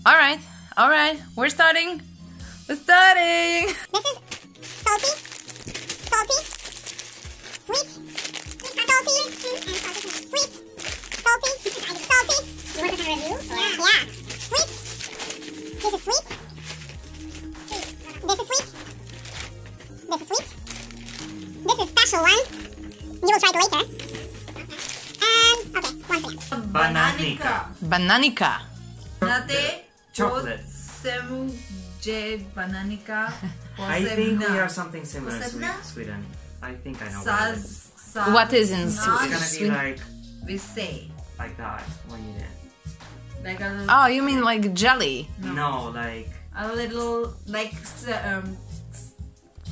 Alright, alright, we're starting. We're starting. This is salty, salty, sweet, salty, sweet, salty, salty. You want to kind of review? Yeah. Sweet. This is sweet. This is sweet. This is sweet. This is special one. You will try it later. And okay, once again. Bananica. Bananica. Nate, Chocolate. Semu J Bananica. I think we have something similar in Sweden. I think I know what it is. What is in It's gonna be Sweden? like We say that when you did. like a little, Oh, you mean like jelly? No, like a little like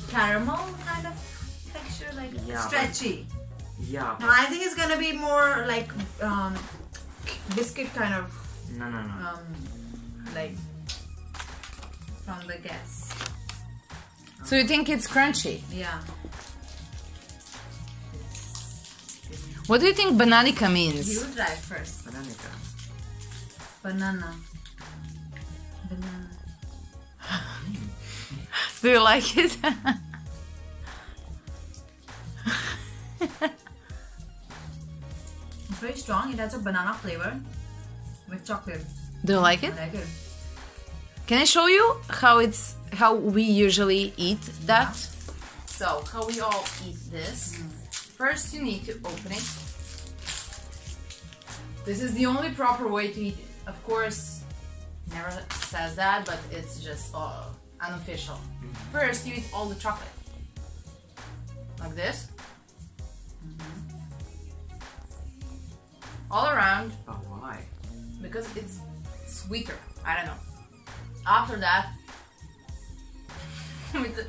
caramel kind of texture, like Yeah, stretchy. yeah. No, I think it's gonna be more like biscuit kind of No. like from the guess. So you think it's crunchy? Yeah. What do you think bananica means? You try first. Bananica. Banana. Banana. Do you like it? It's very strong. It has a banana flavor with chocolate. Do you like it? I like it. Can I show you how we usually eat that? So, how we all eat this. First you need to open it. This is the only proper way to eat it. Of course, never says that, but it's just unofficial. First you eat all the chocolate. Like this. All around. Oh, why? Because it's sweeter. I don't know. After that, with the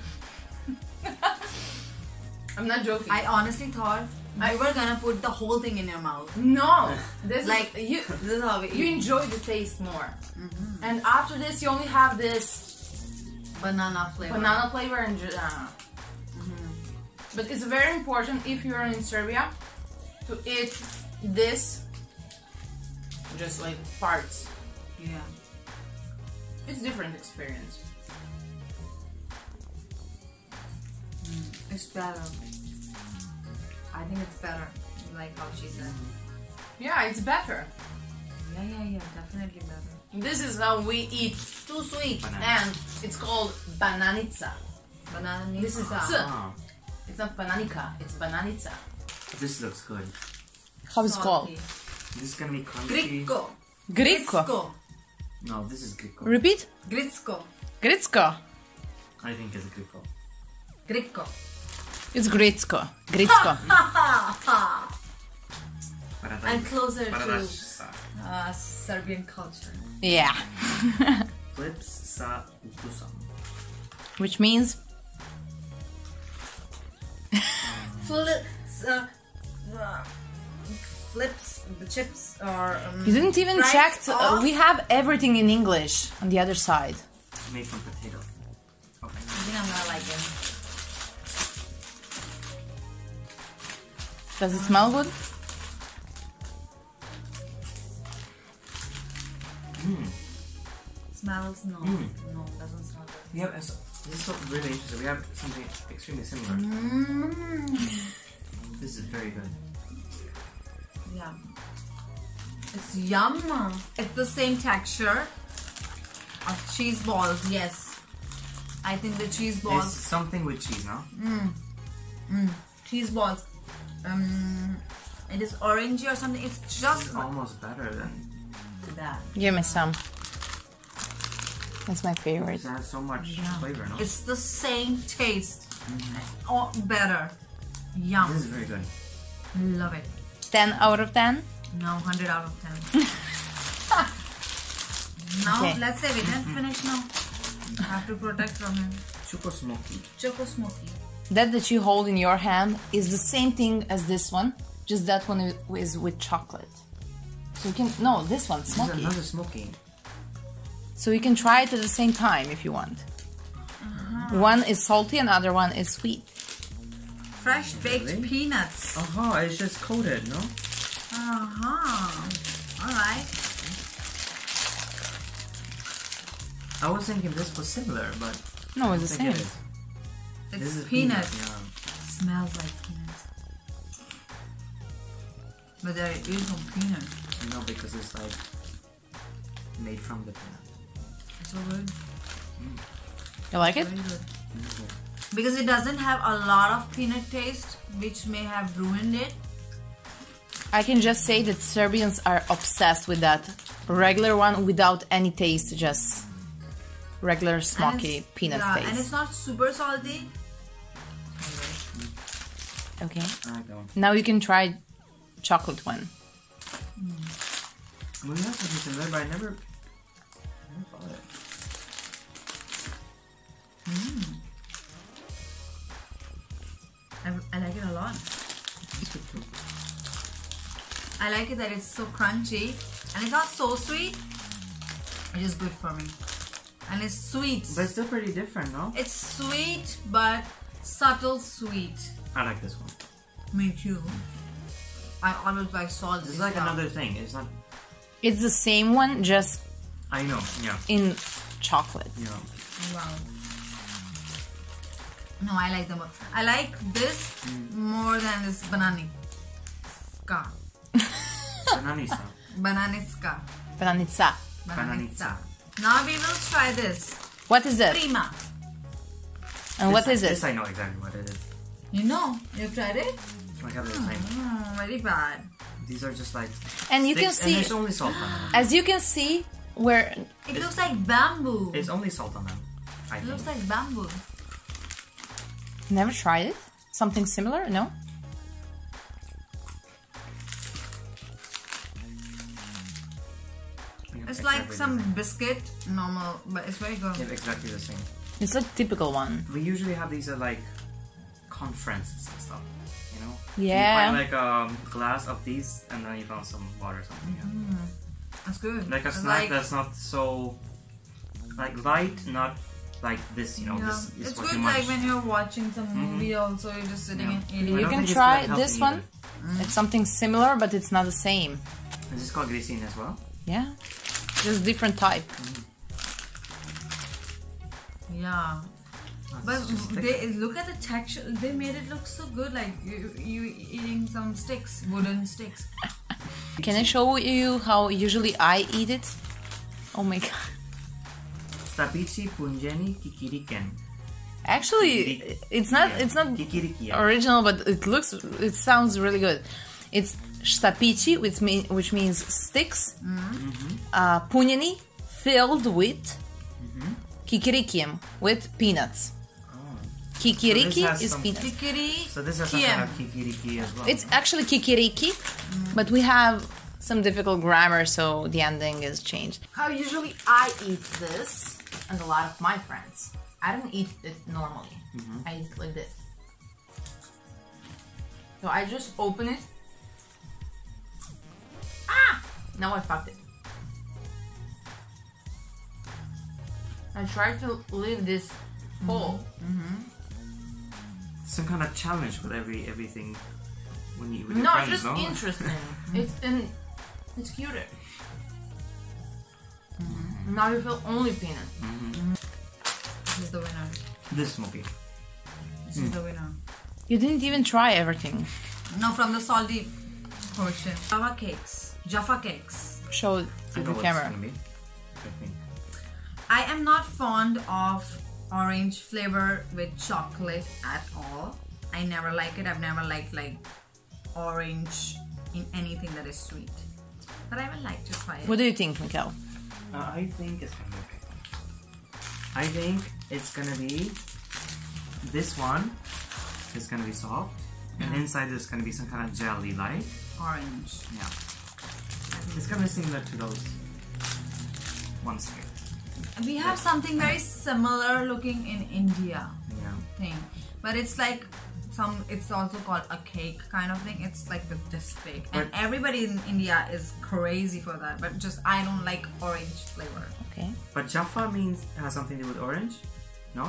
I'm not joking. I honestly thought you were gonna put the whole thing in your mouth. No, this Like is, you. this is how we You eat. enjoy the taste more, and after this, you only have this Banana flavor. banana flavor and. But it's very important if you're in Serbia to eat this just like parts. Yeah. It's different experience. It's better. I think it's better. Like how she said. Yeah, it's better. Yeah. Definitely better. This is how we eat, Too sweet. and it's called bananica. Banana. This is Oh, It's not bananica, it's bananica. this looks good. How it's called? This is gonna be crunchy. Gricko. Gricko. No, this is Gricko. Repeat. Gricko. Gricko. I think it's a Gricko. Gricko. It's Gricko. Gricko. I'm closer to Paradašsa. Serbian culture. Yeah. Flips sa ukusom. Which means Flips. The chips are. you didn't even fried check. off. We have everything in English on the other side. Made from potato. Okay. I think I'm gonna like it. Does it smell good? Smells no. No, doesn't smell good. We have this is so really interesting. We have something extremely similar. This is very good. Yeah. It's yum. It's the same texture of cheese balls. Yes. I think the cheese It's balls. something with cheese, no? Cheese balls. It is orangey or something. It's just It's almost better than that. Give me some. That's my favorite. it has so much flavor, no? It's the same taste. Or better. Yum. This is very good. Love it. 10 out of 10? No, 100 out of 10. Now, Okay. let's say we didn't finish now. Have to protect from him. Choco Smoki. Choco Smoki. That you hold in your hand is the same thing as this one, just that one is with chocolate. So you can, no, this one's This is smoky. another Smoki. So you can try it at the same time if you want. One is salty and the other one is sweet. Fresh baked Really? peanuts. It's just coated, no? Alright. I was thinking this was similar, but No, it's I the think same. it is. It's This is peanut. Yeah. Smells like peanuts. But there is no peanut. No, because it's like made from the peanut. It's so good. You like it? Very good. Mhm. Because it doesn't have a lot of peanut taste, which may have ruined it. I can just say that Serbians are obsessed with that regular one without any taste, just regular smoky peanut taste. And it's not super salty. Okay. I like that one. Now you can try chocolate one. We have something similar, but I never bought it. I like it a lot. I like it that it's so crunchy and it's not so sweet. It is good for me. And it's sweet. But it's still pretty different, no? It's sweet but subtle sweet. I like this one. Me too. I always like salt. This is like another thing. It's not. It's the same one, just I know. Yeah. in chocolate. Yeah. Wow. No, I like them. I like this more than this bananiska. Bananisa. Bananiska. Bananitsa. Bananitsa. Now we will try this. What is it? Prima. And what is This it? I know exactly what it is. You know? You've tried it? I have the same. Oh, very bad. These are just like. And you can sticks, and see, there's only salt on them. as you can see, where It looks like bamboo. It's only salt on them. I It think. looks like bamboo. never tried it. Something similar? No. We have It's exactly like the some same. biscuit, normal, but it's very good. We have exactly the same. It's a typical one. We usually have these at like conferences and stuff. You know. Yeah. You find like a glass of these, and then you found some water or something. Yeah. It's good. Like a It's snack that's not so like light, not like this. You know, yeah. this is It's what good you like munch. when you're watching some movie also, you're just sitting Yeah. and eating. I You don't can think it's try that healthy this one. either. It's something similar, but it's not the same. Is this called glycine as well? Yeah. Just different type. Yeah. Oh, But it's just thick. they look at the texture. They made it look so good, like you eating some sticks, wooden sticks. Can I show you how usually I eat it? Oh my god. Stapici punjeni kikiriken. Actually, it's not Kikiriki. Yeah. original, but it sounds really good. It's shtapici, which means sticks. Punjeni, filled with kikirikiem, with peanuts. Kikiriki has is some- peanuts. Kikiri. So this has some kind of kikiriki as well. It's actually kikiriki, but we have some difficult grammar, so the ending is changed. How usually I eat this, and a lot of my friends. I don't eat it normally. I eat it like this. So I just open it. Ah! Now I fucked it. I try to leave this whole. some kind of challenge with everything when you with your No, friends, just no? interesting. It's cuter. Now you feel only peanut. This is the winner. This Smoki. This is the winner. You didn't even try everything. No, from the salty portion. Jaffa cakes. Show it I to know the what camera. it's gonna be. I think. I am not fond of orange flavor with chocolate at all. I never like it. I've never liked like orange in anything that is sweet. But I would like to try it. What do you think, Mikael? I think it's gonna be okay. I think it's gonna be this one. It's gonna be soft, and inside there's gonna be some kind of jelly like. Orange. Yeah. It's gonna be similar to those ones here. We have something very similar looking in India Yeah. thing. But it's like it's also called a cake kind of thing. It's like this big. And But- everybody in India is crazy for that. But just I don't like orange flavor. Okay. But Jaffa has something to do with orange, no?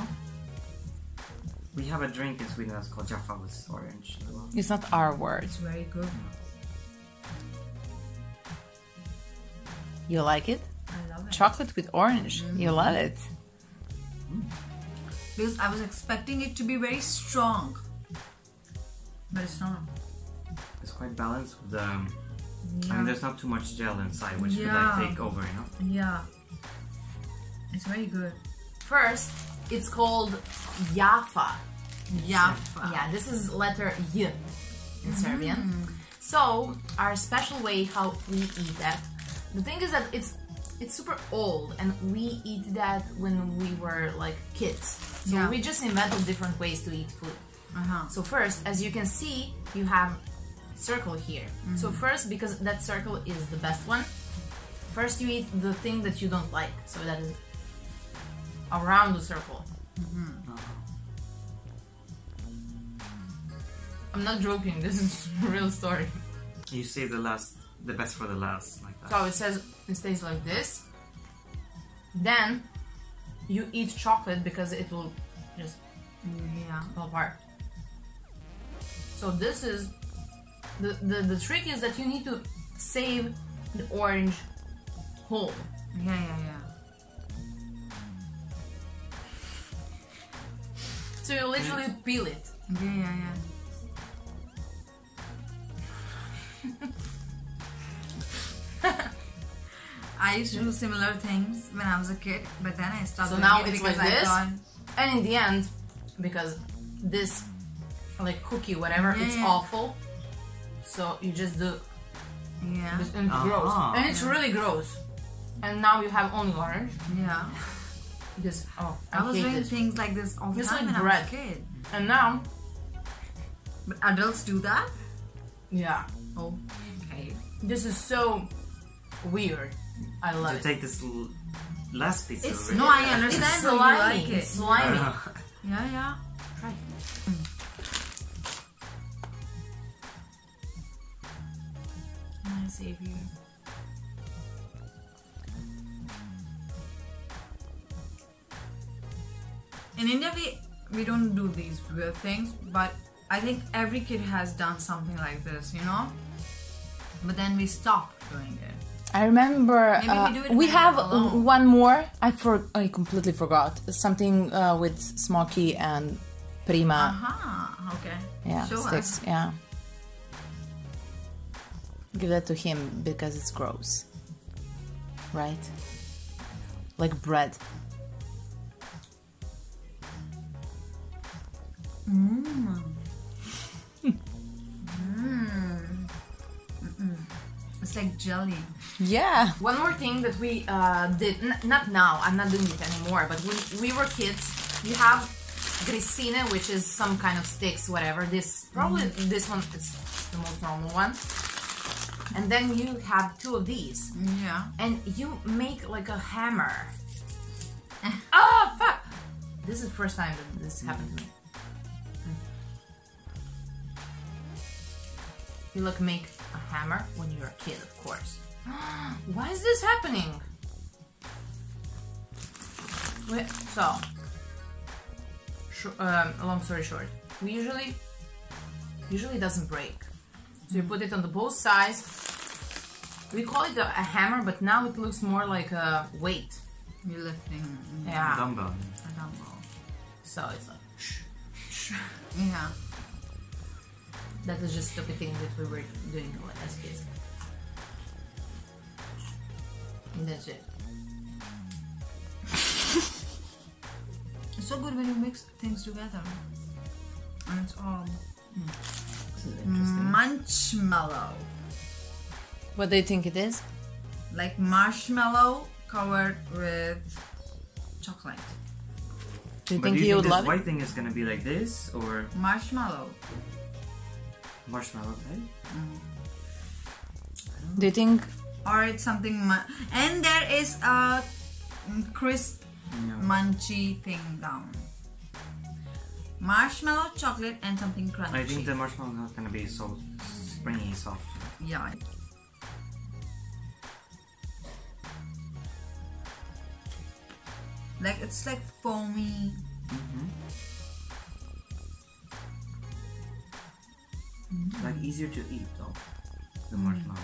We have a drink in Sweden that's called Jaffa with orange as well. It's not our word. It's very good. You like it? I love it. Chocolate with orange. You love it. Because I was expecting it to be very strong. But it's not. It's quite balanced with the... I Yeah. mean, there's not too much gel inside, which could Yeah. like take over, you know? Yeah. It's very good. First, it's called Jaffa. Jaffa. Yeah, this is letter Y in Serbian. So, our special way how we eat that. The thing is that it's super old, and we eat that when we were like kids. So Yeah. we just invented different ways to eat food. So first, as you can see, you have circle here. So first, because that circle is the best one, first you eat the thing that you don't like. So that is around the circle. I'm not joking, this is a real story. You save the best for the last, like that. So it stays like this. Then you eat chocolate because it will just Yeah. fall apart. So this is the trick is that you need to save the orange whole. Yeah. So you literally peel it. Yeah. I used to do similar things when I was a kid, but then I stopped So doing now it it's because like I this, thought, and in the end, because this like cookie whatever, it's Yeah. awful. So you just do yeah, this, and it's gross, and it's really gross. And now you have only orange. yeah. This I I was hate doing this. things like this all the It's time like when bread. I was a kid. And now, But adults do that? yeah, Oh, okay. this is so weird. I love To it. take this last piece It's of it. No, I understand It's how you slimy. like it. It's slimy. Yeah. Try. Can I save you? In India, we don't do these weird things, but I think every kid has done something like this, you know? But then we stopped doing it. I remember Maybe we do it we when have we're alone. one more. I completely forgot something with Smoki and Prima. Aha, okay. Yeah, Show sticks. us. Yeah, give that to him because it's gross, right? Like bread. It's like jelly. Yeah. One more thing that we did, not now, I'm not doing it anymore, but when we were kids, you have grissine, which is some kind of sticks, whatever. Probably this one is the most normal one. And then you have two of these. Yeah. And you make like a hammer. Oh, fuck! This is the first time that this happened to me. You like make a hammer when you're a kid, of course. Why is this happening? Wait, so, long story short, we usually it doesn't break. So you put it on the both sides. We call it a hammer, but now it looks more like a weight. You're lifting Yeah. Dumbbell. a dumbbell. So it's like, Yeah. that is just stupid thing that we were doing as kids. And that's it. It's so good when you mix things together. And it's all This is interesting. marshmallow. What do you think it is? Like marshmallow covered with chocolate. Do you But think do you you think would this love white it? thing is gonna be like this or Marshmallow. marshmallow, right? Do you think Or it's something and there is a crisp Yeah. munchy thing down. Marshmallow, chocolate, and something crunchy. I think the marshmallow is not gonna be so springy soft. Yeah. Like it's like foamy. Like easier to eat though. The marshmallow.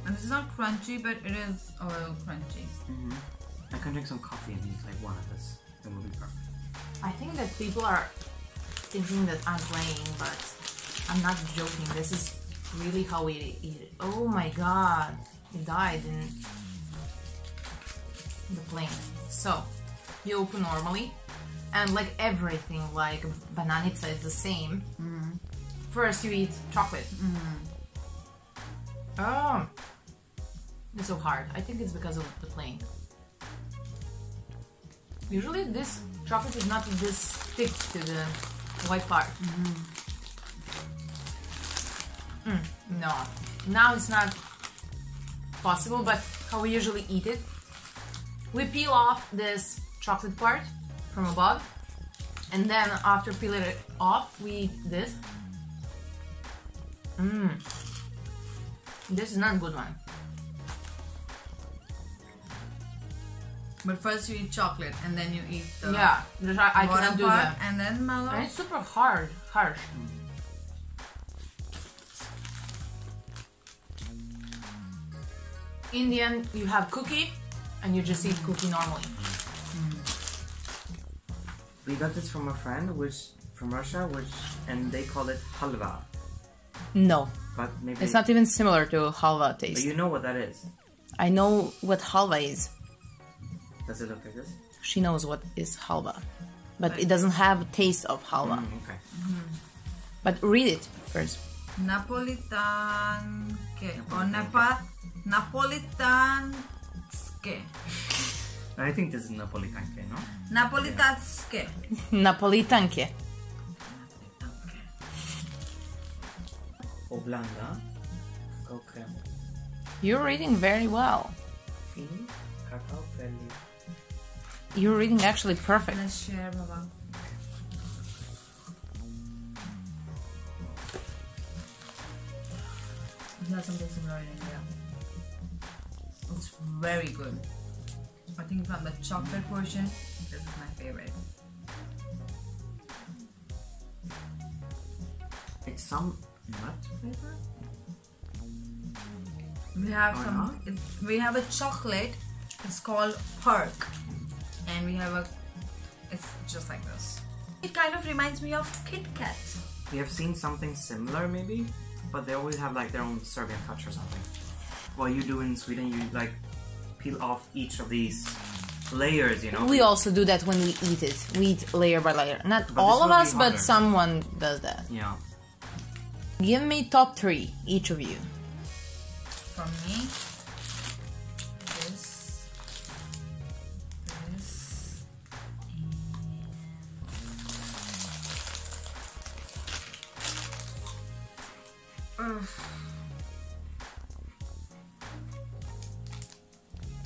And this is not crunchy, but it is a little crunchy. I can drink some coffee and eat like one of this. It will be perfect. I think that people are thinking that I'm playing, but I'm not joking. This is really how we eat it. Oh my god, it died in the plane. So, you open normally, and like everything, like bananica is the same. First you eat chocolate. Oh, it's so hard. I think it's because of the plane. Usually this chocolate is not this thick to the white part. No, now it's not possible, but how we usually eat it, we peel off this chocolate part from above, and then after peeling it off, we eat this. This is not a good one. But first you eat chocolate and then you eat the Yeah, I cannot do part that. and then mellow. And it's super harsh. Indian, you have cookie, and you just eat cookie normally. We got this from a friend, from Russia, and they call it halva. No, But maybe it's not even similar to halva But taste. you know what that is? I know what halva is. Does it look like this? She knows what is halva, but it doesn't have a taste of halva. Okay. But read it first. Napolitanke or Napolitanske. I think this is Napolitanke, no? Napolitanske. Napolitanke. Oblanda. Cacao crema. You're reading very well. Fini. Cacao belli. You're reading actually perfect. Let's share, Baba. It has something similar in India. It's very good. I think from the chocolate portion, this is my favorite. It's some nut flavor? We have Or some. not? We have a chocolate. It's called Perk, and we have a. It's just like this. It kind of reminds me of Kit Kat. We have seen something similar maybe, but they always have like their own Serbian touch or something. What you do in Sweden, you like peel off each of these layers, you know? We also do that when we eat it. We eat layer by layer. Not But all this of will be us, but harder. someone does that. Yeah. Give me top 3, each of you. From me, this,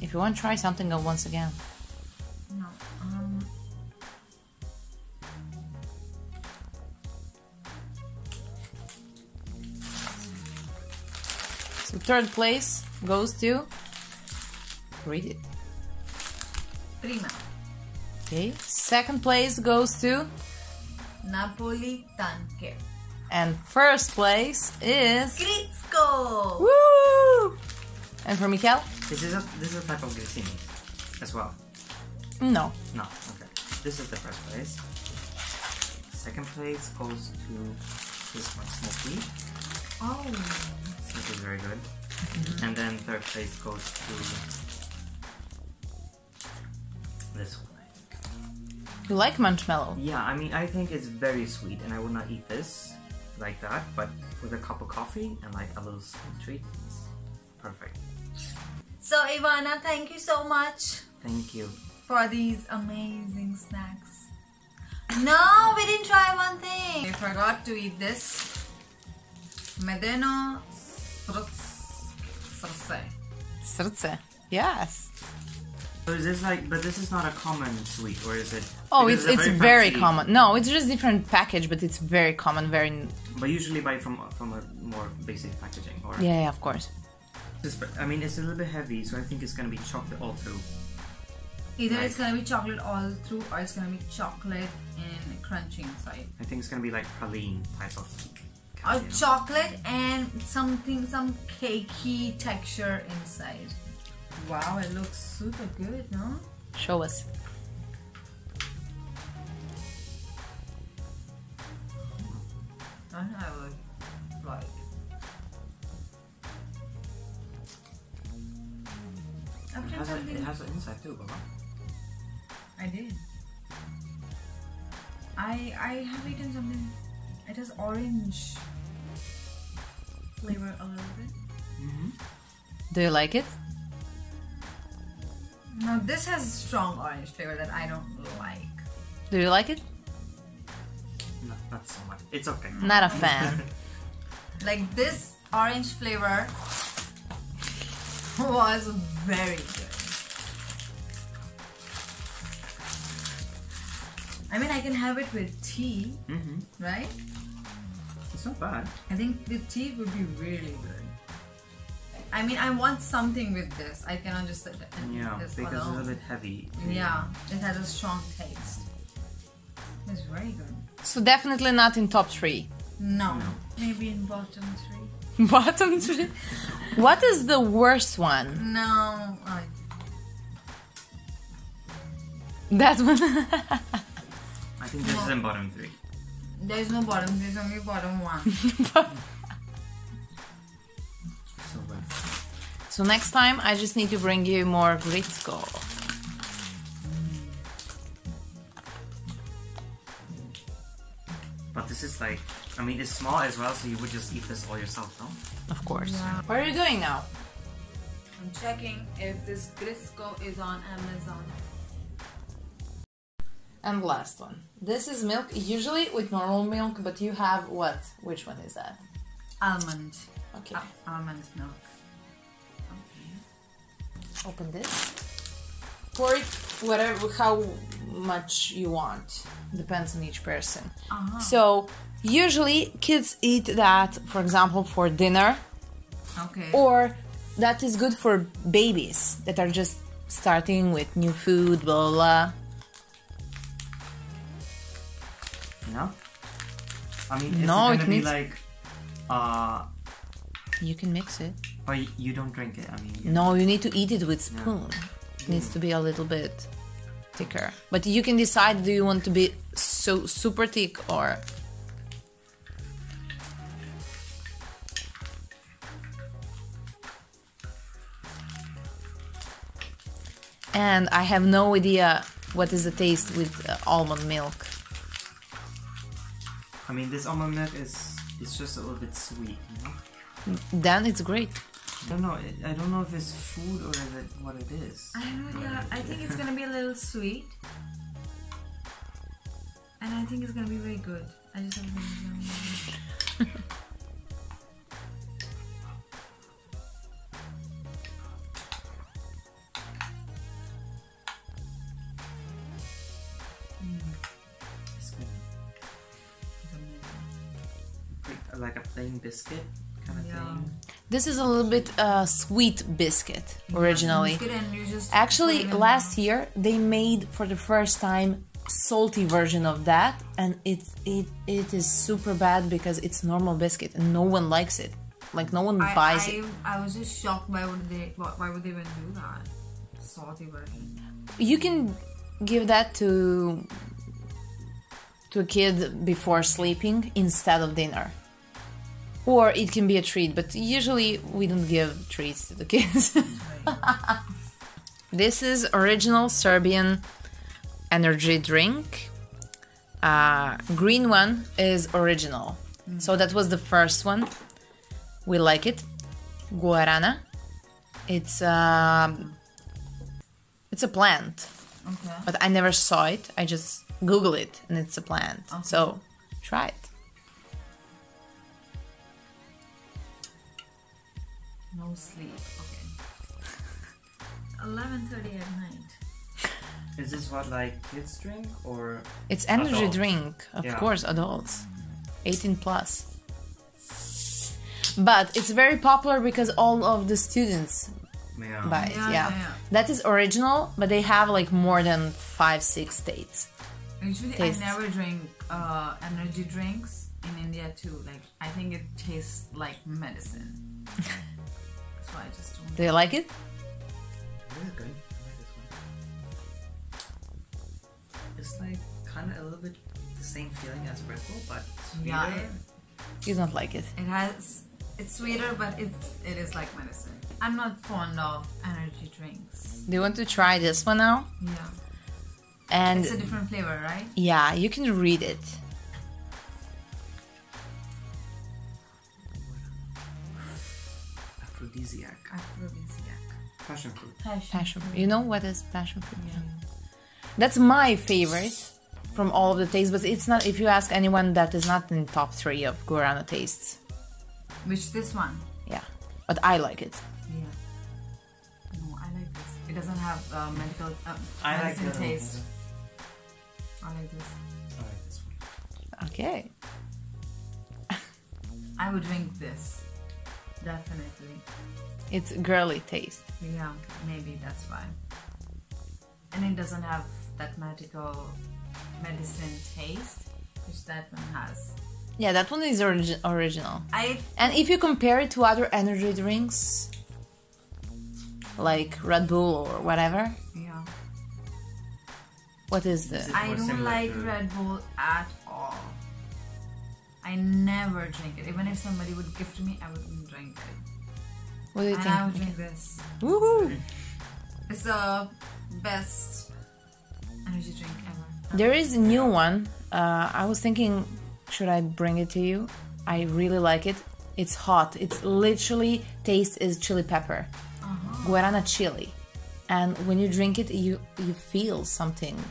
If you want to try something, go once again. no, So third place goes to... Read it. prima, Okay. Second place goes to... Napolitanke, And first place is... Gricko. Woo! And for Mikael? This is a type of grissini as well. No. No, okay. This is the first place. Second place goes to this one, Smoki. Oh, This is very good. And then third place goes to this one. You like marshmallow? Yeah, I mean, I think it's very sweet, and I would not eat this like that, but with a cup of coffee and like a little sweet treat, it's perfect. so Ivana, thank you so much Thank you. for these amazing snacks. No, we didn't try one thing. We forgot to eat this. Medeno srce. Srce. Yes. So is this like, but this is not a common sweet, or is it? Oh, because it's a very fancy- common. No, it's just different package, but it's very common, very... But usually buy from a more basic packaging, or Yeah, of course. I mean, it's a little bit heavy, so I think it's gonna be chocolate all through. Either Right. it's gonna be chocolate all through, or it's gonna be chocolate and crunchy inside. I think it's gonna be like praline type of A chocolate and some cakey texture inside. Wow, it looks super good, no? Show us. I would like. It has an inside too, Baba. I did. I have eaten something. It has orange flavor a little bit. Do you like it? No, this has strong orange flavor that I don't like. Do you like it? No, not so much. It's okay. Not a fan. Like this orange flavor was very good. I mean, I can have it with tea, right? It's not bad. I think with tea would be really good. I mean, I want something with this. I cannot just sit Yeah, this because it's a alone. little bit heavy. Yeah, it has a strong taste. It's very good. So definitely not in top 3. No, maybe in bottom 3. Bottom 3? What is the worst one? No, That one? I think this is in bottom 3. there's no bottom. There's only bottom 1. So good. So next time I just need to bring you more Gricko. But this is like, I mean, it's small as well, so you would just eat this all yourself, no? Of course. Yeah. What are you doing now? I'm checking if this Gricko is on Amazon. And last one. This is milk, usually with normal milk, but you have what? Which one is that? Almond. Okay. Almond milk. Open this. Pour it whatever, how much you want. Depends on each person. So usually kids eat that, for example, for dinner, Okay. or that is good for babies that are just starting with new food, blah blah blah. Enough? I mean, No, it's it gonna be needs- like, You can mix it. but you don't drink it. I mean, No, you need to eat it with spoon. It needs to be a little bit thicker. But you can decide, do you want to be so super thick or... And I have no idea what is the taste with almond milk. I mean, this almond milk it's just a little bit sweet, you know? Then it's great. I don't know. I don't know if it's food or is it what it is. I don't know, yeah, I think it's gonna be a little sweet. And I think it's gonna be very good. I just don't think it's gonna be very good. It's good. Like a plain biscuit kind of thing. This is a little bit sweet biscuit originally. It's good and you just Actually, put it in last year they made for the first time salty version of that, and it is super bad because it's normal biscuit and no one likes it. Like no one buys it. I was just shocked why would they even do that? Salty version. You can give that to a kid before sleeping instead of dinner. Or it can be a treat, but usually we don't give treats to the kids. This is original Serbian energy drink. Green one is original. So that was the first one. We like it. Guarana. It's a plant. Okay. But I never saw it. I just Googled it and it's a plant. Okay. So try it. No sleep. Okay. 11:30 at night. Is this what like kids drink or? It's energy Adult. drink, of Yeah. course, adults. 18 plus. But it's very popular because all of the students Yeah. buy it. Yeah, Yeah, yeah. That is original, but they have like more than 5-6 states. Usually Tastes. I never drink energy drinks in India too. Like, I think it tastes like medicine. That's why I just don't. Do you like it? Yeah, good. I like this one. It's like kind of a little bit the same feeling as Red Bull, but sweeter. Yeah, You don't like it. it's sweeter, but it is like medicine. I'm not fond of energy drinks. Do you want to try this one now? Yeah. And It's a different flavor, right? yeah, you can read it. Aphrodisiac. Aphrodisiac. Passion fruit. Passion fruit. You know what is passion fruit? Yeah. That's my favorite from all of the tastes, but it's not, if you ask anyone, that is not in the top 3 of Guarana tastes. Which this one? Yeah. But I like it. Yeah. No, I like this. It doesn't have medical I like medicine the taste. I like this. I like this one. Okay. I would drink this. Definitely. It's girly taste. Yeah, maybe that's why. And it doesn't have that medical medicine taste, which that one has. Yeah, that one is original. I And if you compare it to other energy drinks, like Red Bull or whatever, yeah. what is this? I more don't similar like to- Red Bull at all. I never drink it. Even if somebody would gift to me, I wouldn't drink it. What do you And think? I would drink this. Woohoo! It's the best energy drink ever. There is a new one. I was thinking, should I bring it to you? I really like it. It's hot. It's literally taste is chili pepper, Guarana chili, and when you drink it, you feel something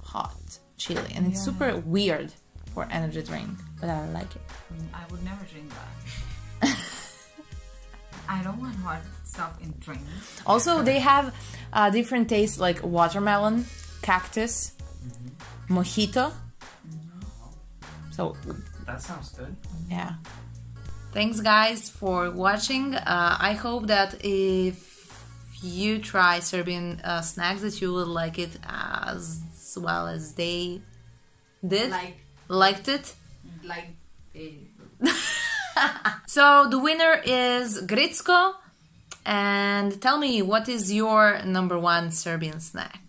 hot chili, and it's Yeah. super weird for energy drink, but I like it. I would never drink that. I don't want hot stuff in drinks. Also, they have different tastes like watermelon, cactus, mojito. So That sounds good. yeah. Thanks guys for watching. I hope that if you try Serbian snacks that you will like it as well as they did. Liked it. Like a So the winner is Gricko. And tell me, what is your number 1 Serbian snack?